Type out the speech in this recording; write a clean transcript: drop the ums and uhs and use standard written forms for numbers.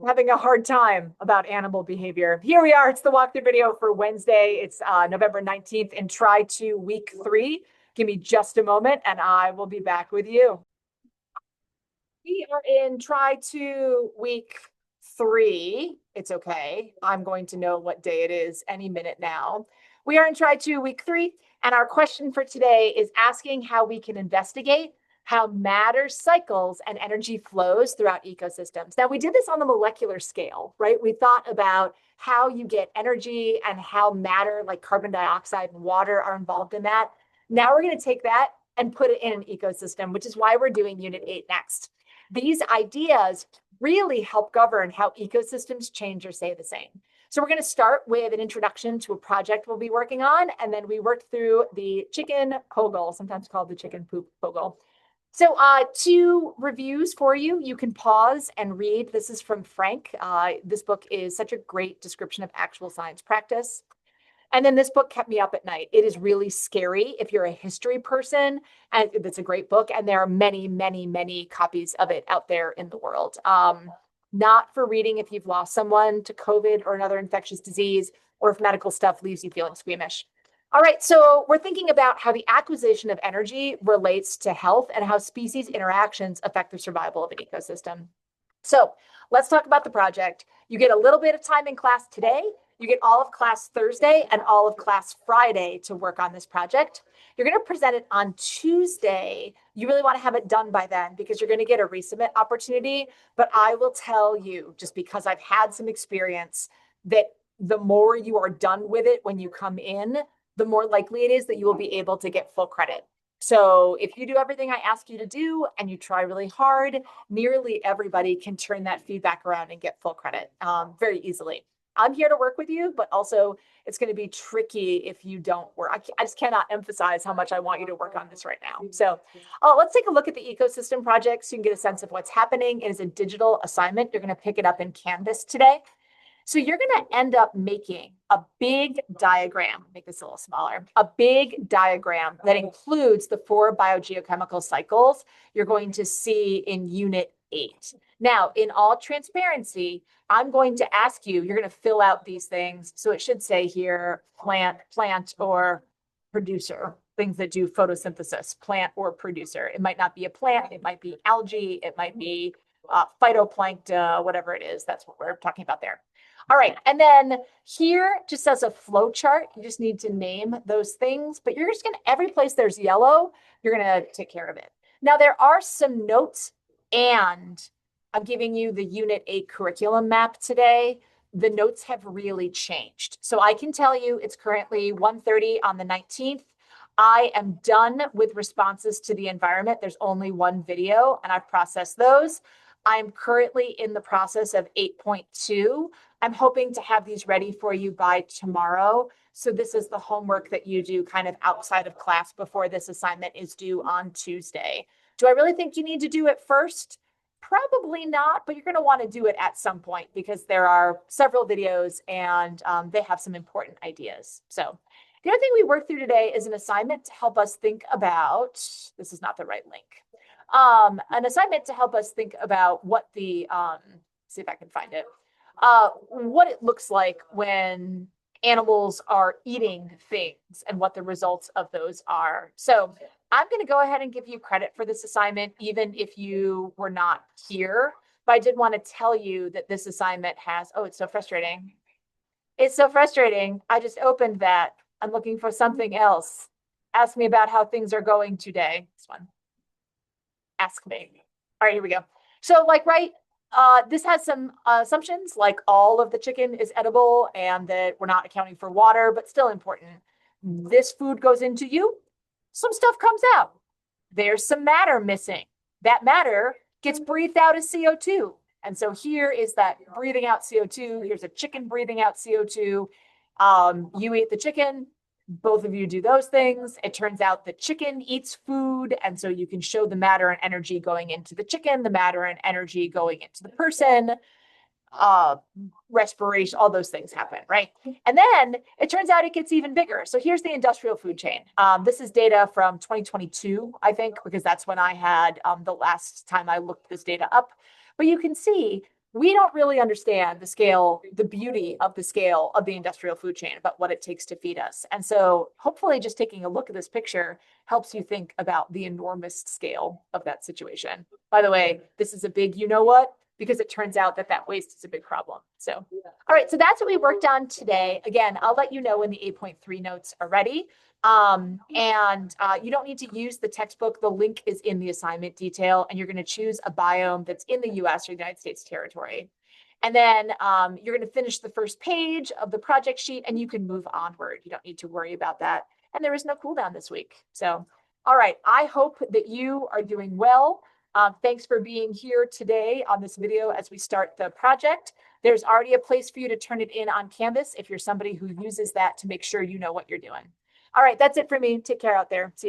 Having a hard time about animal behavior. Here we are. It's the walkthrough video for Wednesday. It's November 19th and try to week 3. Give me just a moment and I will be back with you. We are in try to week 3. It's okay. I'm going to know what day it is any minute now. We are in try to week 3. And our question for today is asking how we can investigate how matter cycles and energy flows throughout ecosystems. Now, we did this on the molecular scale, right? We thought about how you get energy and how matter like carbon dioxide and water are involved in that. Now we're going to take that and put it in an ecosystem, which is why we're doing Unit 8 next. These ideas really help govern how ecosystems change or stay the same. So we're going to start with an introduction to a project we'll be working on, and then we worked through the chicken poggle, sometimes called the chicken poop poggle. So 2 reviews for you. You can pause and read. This is from Frank. This book is such a great description of actual science practice. And then this book kept me up at night. It is really scary if you're a history person, and it's a great book. And there are many, many, many copies of it out there in the world. Not for reading if you've lost someone to COVID or another infectious disease, or if medical stuff leaves you feeling squeamish. All right, so we're thinking about how the acquisition of energy relates to health and how species interactions affect the survival of an ecosystem. So let's talk about the project. You get a little bit of time in class today. You get all of class Thursday and all of class Friday to work on this project. You're going to present it on Tuesday. You really want to have it done by then because you're going to get a resubmit opportunity. But I will tell you, just because I've had some experience, that the more you are done with it when you come in, the more likely it is that you will be able to get full credit. So if you do everything I ask you to do and you try really hard, nearly everybody can turn that feedback around and get full credit very easily. I'm here to work with you, but also it's going to be tricky if you don't work. I just cannot emphasize how much I want you to work on this right now. So let's take a look at the ecosystem project so you can get a sense of what's happening. It is a digital assignment. You're going to pick it up in Canvas today. So you're going to end up making a big diagram, make this a little smaller, a big diagram that includes the 4 biogeochemical cycles you're going to see in Unit 8. Now, in all transparency, I'm going to ask you, you're going to fill out these things. So it should say here, plant, or producer, things that do photosynthesis, plant or producer. It might not be a plant, it might be algae, it might be phytoplankton, whatever it is. That's what we're talking about there. All right, and then here, just as a flow chart, you just need to name those things, but you're just gonna, every place there's yellow, you're gonna take care of it. Now, there are some notes, and I'm giving you the Unit 8 curriculum map today. The notes have really changed. So I can tell you it's currently 1:30 on the 19th. I am done with responses to the environment. There's only 1 video, and I've processed those. I'm currently in the process of 8.2. I'm hoping to have these ready for you by tomorrow. So this is the homework that you do kind of outside of class before this assignment is due on Tuesday. Do I really think you need to do it first? Probably not, but you're going to want to do it at some point because there are several videos and they have some important ideas. So the other thing we worked through today is an assignment to help us think about, this is not the right link, an assignment to help us think about what the, see if I can find it, what it looks like when animals are eating things and what the results of those are. So I'm going to go ahead and give you credit for this assignment, even if you were not here. But I did want to tell you that this assignment has, oh, it's so frustrating. It's so frustrating. I just opened that. I'm looking for something else. Ask me about how things are going today. This one. Ask me. All right, here we go. So right, this has some assumptions, like all of the chicken is edible and that we're not accounting for water, but still important. This food goes into you. Some stuff comes out. There's some matter missing. That matter gets breathed out as CO2. And so here is that breathing out CO2. Here's a chicken breathing out CO2. You eat the chicken. Both of you do those things. It turns out the chicken eats food. And so you can show the matter and energy going into the chicken, the matter and energy going into the person. respiration, all those things happen, right? And then it turns out it gets even bigger. So here's the industrial food chain. This is data from 2022, I think, because that's when I had the last time I looked this data up. But you can see we don't really understand the scale, the beauty of the scale of the industrial food chain, about what it takes to feed us. And so hopefully just taking a look at this picture helps you think about the enormous scale of that situation. By the way, this is a big you know what, because it turns out that that waste is a big problem. So, all right, so that's what we worked on today. Again, I'll let you know when the 8.3 notes are ready. You don't need to use the textbook. The link is in the assignment detail, and you're going to choose a biome that's in the US or United States territory. And then you're going to finish the first page of the project sheet, and you can move onward. You don't need to worry about that. And there is no cooldown this week. So, all right, I hope that you are doing well. Thanks for being here today on this video as we start the project. There's already a place for you to turn it in on Canvas if you're somebody who uses that to make sure you know what you're doing. All right, that's it for me. Take care out there. See you soon.